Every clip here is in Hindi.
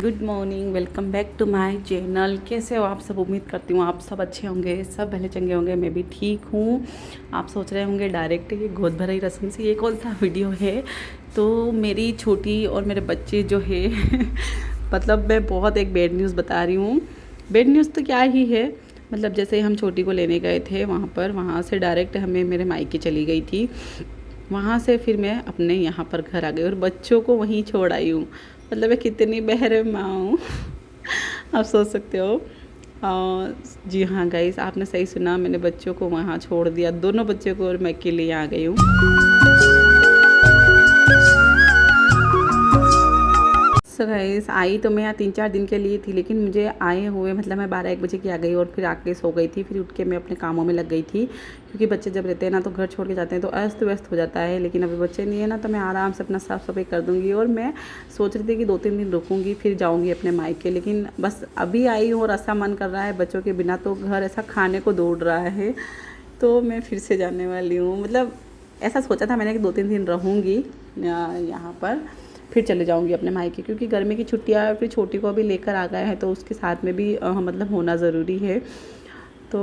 Good morning, welcome back to my channel. कैसे हो आप सब? उम्मीद करती हूँ आप सब अच्छे होंगे, सब भले चंगे होंगे। मैं भी ठीक हूँ। आप सोच रहे होंगे डायरेक्ट ये गोद भराई रस्म से ये कौन सा वीडियो है। तो मेरी छोटी और मेरे बच्चे जो है मतलब मैं बहुत एक बैड न्यूज़ बता रही हूँ। बैड न्यूज़ तो क्या ही है, मतलब जैसे हम छोटी को लेने गए थे वहाँ से डायरेक्ट हमें मेरे मायके चली गई थी। वहाँ से फिर मैं अपने यहाँ पर घर आ गई और बच्चों को वहीं छोड़ आई हूँ। मतलब मैं कितनी बहरे माँ हूँ आप सोच सकते हो। जी हाँ गाइस, आपने सही सुना, मैंने बच्चों को वहाँ छोड़ दिया, दोनों बच्चों को, और मैं अकेले यहाँ आ गई हूँ। सो गाइस, आई तो मैं यहाँ 3-4 दिन के लिए थी, लेकिन मुझे आए हुए मतलब मैं 12-1 बजे की आ गई और फिर आके सो गई थी। फिर उठ के मैं अपने कामों में लग गई थी, क्योंकि बच्चे जब रहते हैं ना तो घर छोड़ के जाते हैं तो अस्त व्यस्त हो जाता है। लेकिन अभी बच्चे नहीं है ना तो मैं आराम से अपना साफ़ सफाई कर दूँगी। और मैं सोच रही थी कि 2-3 दिन रुकूँगी फिर जाऊँगी अपने मायके, लेकिन बस अभी आई हूँ और ऐसा मन कर रहा है बच्चों के बिना तो घर ऐसा खाने को दौड़ रहा है। तो मैं फिर से जाने वाली हूँ। मतलब ऐसा सोचा था मैंने कि 2-3 दिन रहूँगी यहाँ पर, फिर चले जाऊंगी अपने मायके, क्योंकि गर्मी की छुट्टियाँ फिर छोटी को भी लेकर आ गए हैं तो उसके साथ में भी मतलब होना ज़रूरी है। तो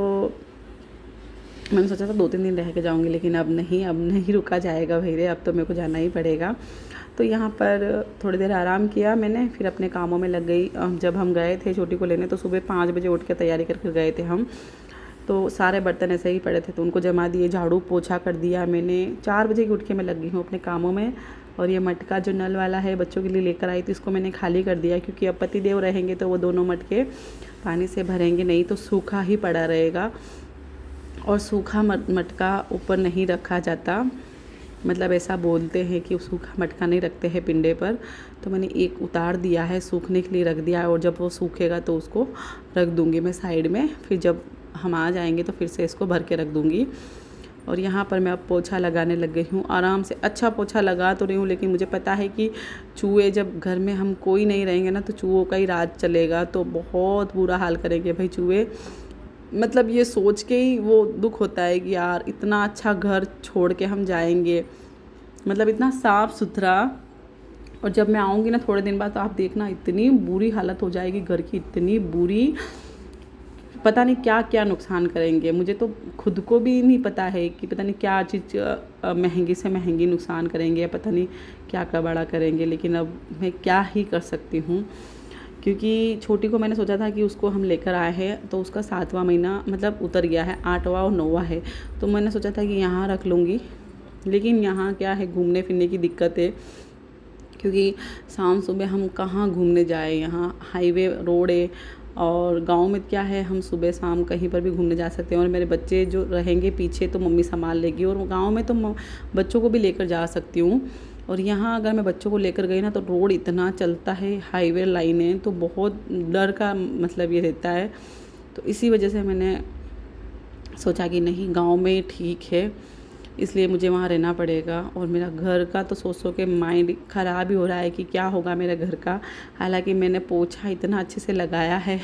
मैंने सोचा था 2-3 दिन रह के जाऊंगी, लेकिन अब नहीं रुका जाएगा भैया, अब तो मेरे को जाना ही पड़ेगा। तो यहाँ पर थोड़ी देर आराम किया मैंने, फिर अपने कामों में लग गई। जब हम गए थे छोटी को लेने तो सुबह 5 बजे उठ के तैयारी करके गए थे हम। तो सारे बर्तन ऐसे ही पड़े थे तो उनको जमा दिए, झाड़ू पोछा कर दिया मैंने। 4 बजे की उठ के मैं लग गई हूँ अपने कामों में। और ये मटका जो नल वाला है बच्चों के लिए लेकर आई थी, इसको मैंने खाली कर दिया, क्योंकि अब पतिदेव रहेंगे तो वो दोनों मटके पानी से भरेंगे, नहीं तो सूखा ही पड़ा रहेगा। और सूखा मटका ऊपर नहीं रखा जाता, मतलब ऐसा बोलते हैं कि सूखा मटका नहीं रखते हैं पिंडे पर। तो मैंने एक उतार दिया है, सूखने के लिए रख दिया है, और जब वो सूखेगा तो उसको रख दूँगी मैं साइड में। फिर जब हम आ जाएंगे तो फिर से इसको भर के रख दूँगी। और यहाँ पर मैं अब पोछा लगाने लग गई हूँ आराम से। अच्छा पोछा लगा तो रही हूँ, लेकिन मुझे पता है कि चूहे, जब घर में हम कोई नहीं रहेंगे ना तो चूहों का ही राज चलेगा, तो बहुत बुरा हाल करेंगे भाई चूहे। मतलब ये सोच के ही वो दुख होता है कि यार इतना अच्छा घर छोड़ के हम जाएंगे, मतलब इतना साफ़ सुथरा। और जब मैं आऊँगी ना थोड़े दिन बाद तो आप देखना इतनी बुरी हालत हो जाएगी घर की, इतनी बुरी, पता नहीं क्या क्या नुकसान करेंगे। मुझे तो खुद को भी नहीं पता है कि पता नहीं क्या चीज़ महंगी से महंगी नुकसान करेंगे, या पता नहीं क्या कबाड़ा करेंगे। लेकिन अब मैं क्या ही कर सकती हूँ, क्योंकि छोटी को मैंने सोचा था कि उसको हम लेकर आए हैं तो उसका 7वां महीना मतलब उतर गया है, 8वां और 9वां है। तो मैंने सोचा था कि यहाँ रख लूँगी, लेकिन यहाँ क्या है, घूमने फिरने की दिक्कत है, क्योंकि शाम सुबह हम कहाँ घूमने जाए, यहाँ हाईवे रोड है। और गांव में क्या है, हम सुबह शाम कहीं पर भी घूमने जा सकते हैं, और मेरे बच्चे जो रहेंगे पीछे तो मम्मी संभाल लेगी। और गांव में तो बच्चों को भी लेकर जा सकती हूँ। और यहाँ अगर मैं बच्चों को लेकर गई ना तो रोड इतना चलता है, हाईवे लाइन है, तो बहुत डर का मतलब ये रहता है। तो इसी वजह से मैंने सोचा कि नहीं, गाँव में ठीक है, इसलिए मुझे वहाँ रहना पड़ेगा। और मेरा घर का तो सोच के माइंड ख़राब ही हो रहा है कि क्या होगा मेरे घर का। हालांकि मैंने पोछा इतना अच्छे से लगाया है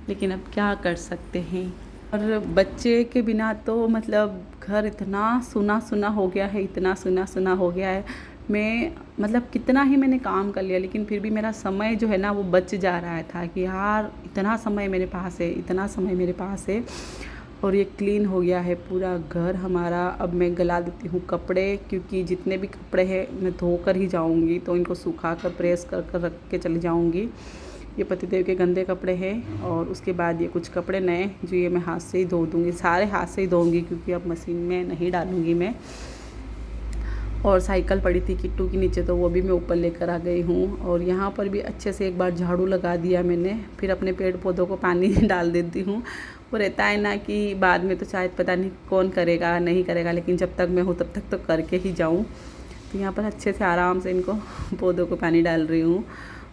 लेकिन अब क्या कर सकते हैं। और बच्चे के बिना तो मतलब घर इतना सुना सुना हो गया है, इतना सुना सुना हो गया है। मैं मतलब कितना ही मैंने काम कर लिया, लेकिन फिर भी मेरा समय जो है ना वो बच जा रहा था कि यार इतना समय मेरे पास है, इतना समय मेरे पास है। और ये क्लीन हो गया है पूरा घर हमारा। अब मैं गला देती हूँ कपड़े, क्योंकि जितने भी कपड़े हैं मैं धोकर ही जाऊँगी, तो इनको सुखा कर प्रेस कर कर रख के चली जाऊँगी। ये पतिदेव के गंदे कपड़े हैं, और उसके बाद ये कुछ कपड़े नए जो ये मैं हाथ से ही धो दूँगी, सारे हाथ से ही धोऊँगी, क्योंकि अब मशीन में नहीं डालूँगी मैं। और साइकिल पड़ी थी किट्टू के नीचे तो वो भी मैं ऊपर लेकर आ गई हूँ। और यहाँ पर भी अच्छे से एक बार झाड़ू लगा दिया मैंने, फिर अपने पेड़ पौधों को पानी डाल देती हूँ। वो रहता है ना कि बाद में तो शायद पता नहीं कौन करेगा नहीं करेगा, लेकिन जब तक मैं हूँ तब तक तो करके ही जाऊँ। तो यहाँ पर अच्छे से आराम से इनको पौधों को पानी डाल रही हूँ।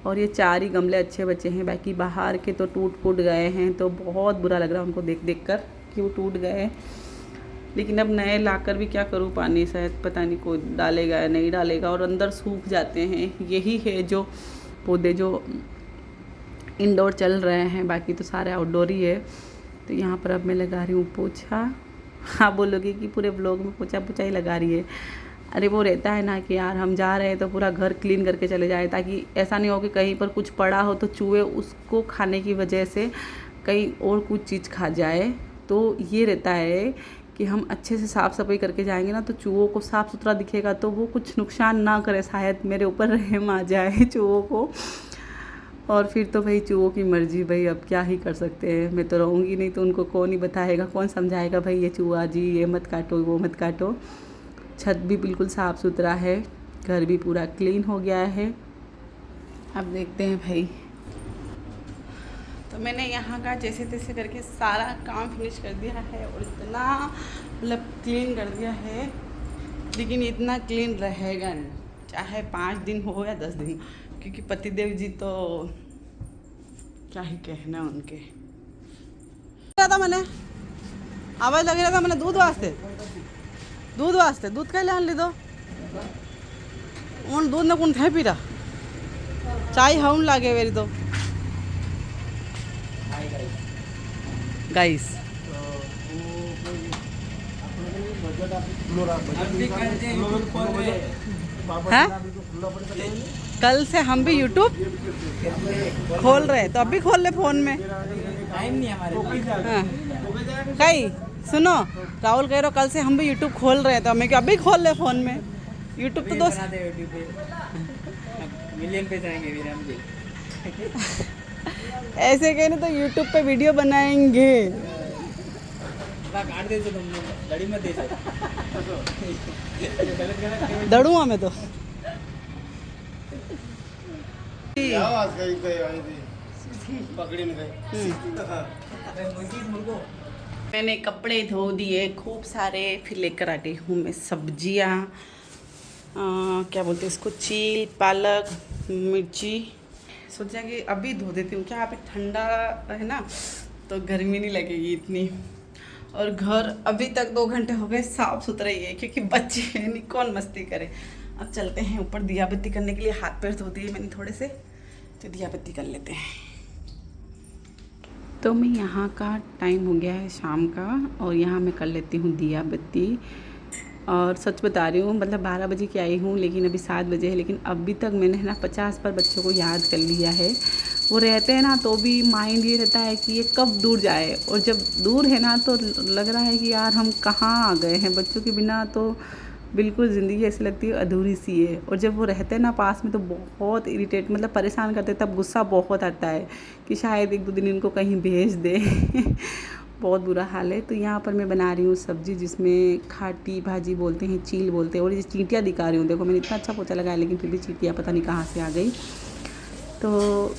और ये 4 ही गमले अच्छे बचे हैं, बाकी बाहर के तो टूट फूट गए हैं, तो बहुत बुरा लग रहा है उनको देख देख कर कि वो टूट गए। लेकिन अब नए लाकर भी क्या करूँ, पानी शायद पता नहीं कोई डालेगा या नहीं डालेगा, और अंदर सूख जाते हैं। यही है जो पौधे जो इंडोर चल रहे हैं, बाकी तो सारे आउटडोर ही है। तो यहाँ पर अब मैं लगा रही हूँ पोछा। हाँ बोलोगे कि पूरे ब्लॉग में पोछा पोछा ही लगा रही है, अरे वो रहता है ना कि यार हम जा रहे हैं तो पूरा घर क्लीन करके चले जाए, ताकि ऐसा नहीं हो कि कहीं पर कुछ पड़ा हो तो चूहे उसको खाने की वजह से कहीं और कुछ चीज़ खा जाए। तो ये रहता है कि हम अच्छे से साफ़ सफाई करके जाएंगे ना तो चूहों को साफ़ सुथरा दिखेगा तो वो कुछ नुकसान ना करे, शायद मेरे ऊपर रहम आ जाए चूहों को। और फिर तो भाई चूहों की मर्ज़ी, भाई अब क्या ही कर सकते हैं। मैं तो रहूँगी नहीं तो उनको कौन ही बताएगा, कौन समझाएगा भाई ये चूहा जी ये मत काटो वो मत काटो। छत भी बिल्कुल साफ़ सुथरा है, घर भी पूरा क्लीन हो गया है। अब देखते हैं भाई। तो मैंने यहाँ का जैसे तैसे करके सारा काम फिनिश कर दिया है और इतना मतलब क्लीन कर दिया है, लेकिन इतना क्लीन रहेगा नहीं चाहे 5 दिन हो या 10 दिन, क्योंकि पतिदेव जी तो क्या ही कहना उनके। था मैंने आवाज़ लगी रहा था मैंने दूध वास्ते दूध का लान ली दो उन दूध ने कौन थे पी रहा चाय हम लागे मेरी तो गाइस। हाँ कल से हम भी यूट्यूब खोल रहे हैं, तो अभी खोल ले फ़ोन में, टाइम नहीं हमारे। हाँ कई सुनो, राहुल कह रहे कल से हम भी यूट्यूब खोल रहे हैं, तो हमें क्या अभी खोल ले फ़ोन में यूट्यूब। तो दोस्त मिलियन पे जाएंगे फिर हम भी ऐसे कह रहे तो यूट्यूब पे वीडियो बनाएंगे। काट दे तुम लड़ी मत दे दड़ूंगा मैं तो। मैंने कपड़े धो दिए खूब सारे, फिर लेकर आ गई हूँ मैं सब्जियाँ, क्या बोलते हैं इसको, चील पालक मिर्ची। सोचा कि अभी धो देती हूँ, क्या अभी ठंडा है ना तो गर्मी नहीं लगेगी इतनी। और घर अभी तक 2 घंटे हो गए साफ़ सुथरा ही है, क्योंकि बच्चे हैं नहीं कौन मस्ती करे। अब चलते हैं ऊपर दिया बत्ती करने के लिए, हाथ पैर धो दिए मैंने थोड़े से, तो दिया बत्ती कर लेते हैं। तो मैं यहाँ का टाइम हो गया है शाम का, और यहाँ मैं कर लेती हूँ दिया बत्ती। और सच बता रही हूँ मतलब 12 बजे की आई हूँ, लेकिन अभी 7 बजे है, लेकिन अभी तक मैंने ना 50 पर बच्चों को याद कर लिया है। वो रहते हैं ना तो भी माइंड ये रहता है कि ये कब दूर जाए, और जब दूर है ना तो लग रहा है कि यार हम कहाँ आ गए हैं। बच्चों के बिना तो बिल्कुल ज़िंदगी ऐसी लगती है अधूरी सी है। और जब वो रहते हैं ना पास में तो बहुत इरिटेट मतलब परेशान करते हैं, तब गुस्सा बहुत आता है कि शायद 1-2 दिन इनको कहीं भेज दे बहुत बुरा हाल है। तो यहाँ पर मैं बना रही हूँ सब्ज़ी, जिसमें खाटी भाजी बोलते हैं, चील बोलते हैं, और ये चींटियाँ दिखा रही हूँ। देखो मैंने इतना अच्छा पोछा लगाया, लेकिन फिर भी चींटियाँ पता नहीं कहाँ से आ गई। तो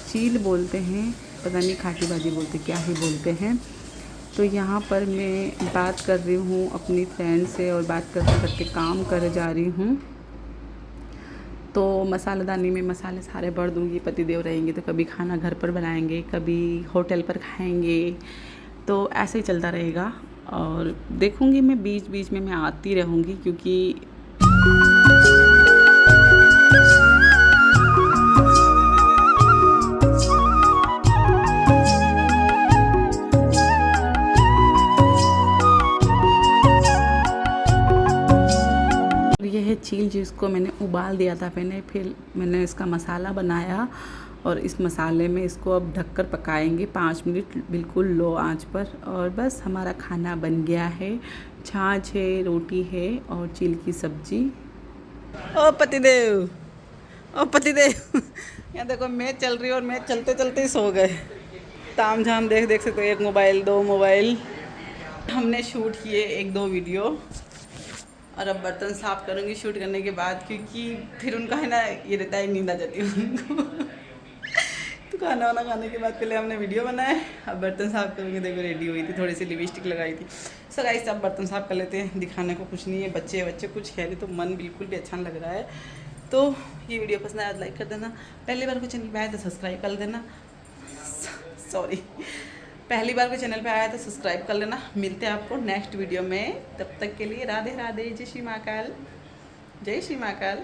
चील बोलते हैं, पता नहीं खाटी भाजी बोलते क्या ही बोलते हैं। तो यहाँ पर मैं बात कर रही हूँ अपनी फ्रेंड से, और बात करते करते काम कर जा रही हूँ। तो मसालादानी में मसाले सारे भर दूँगी। पतिदेव रहेंगे तो कभी खाना घर पर बनाएंगे, कभी होटल पर खाएंगे, तो ऐसे ही चलता रहेगा। और देखूँगी मैं बीच बीच में मैं आती रहूँगी, क्योंकि यह है चील जिसको मैंने उबाल दिया था पहले, फिर मैंने इसका मसाला बनाया, और इस मसाले में इसको अब ढककर पकाएंगे 5 मिनट बिल्कुल लो आंच पर। और बस हमारा खाना बन गया है। छाछ है, रोटी है और चील की सब्जी। ओ पतिदेव यहाँ देखो मैच चल रही है, और मैच चलते चलते ही सो गए। ताम झाम देख सकते हो, 1 मोबाइल 2 मोबाइल। हमने शूट किए 1-2 वीडियो, और अब बर्तन साफ़ करूँगी शूट करने के बाद, क्योंकि फिर उनका है ना ये रहता है नींद आ जाती है उनको तो खाना वाना खाने के बाद पहले हमने वीडियो बनाया, अब बर्तन साफ़ करूँगी। देखो रेडी हुई थी, थोड़ी सी लिपस्टिक लगाई थी। सो गाइस अब बर्तन साफ़ कर लेते हैं, दिखाने को कुछ नहीं है। बच्चे कुछ कह रहे तो मन बिल्कुल भी अच्छा नहीं लग रहा है। तो ये वीडियो पसंद आया तो लाइक कर देना, पहली बार को चैनल पर आया तो सब्सक्राइब कर देना, सॉरी पहली बार को चैनल पे आया तो सब्सक्राइब कर लेना। मिलते हैं आपको नेक्स्ट वीडियो में, तब तक के लिए राधे राधे, जय श्री महाकाल, जय श्री महाकाल।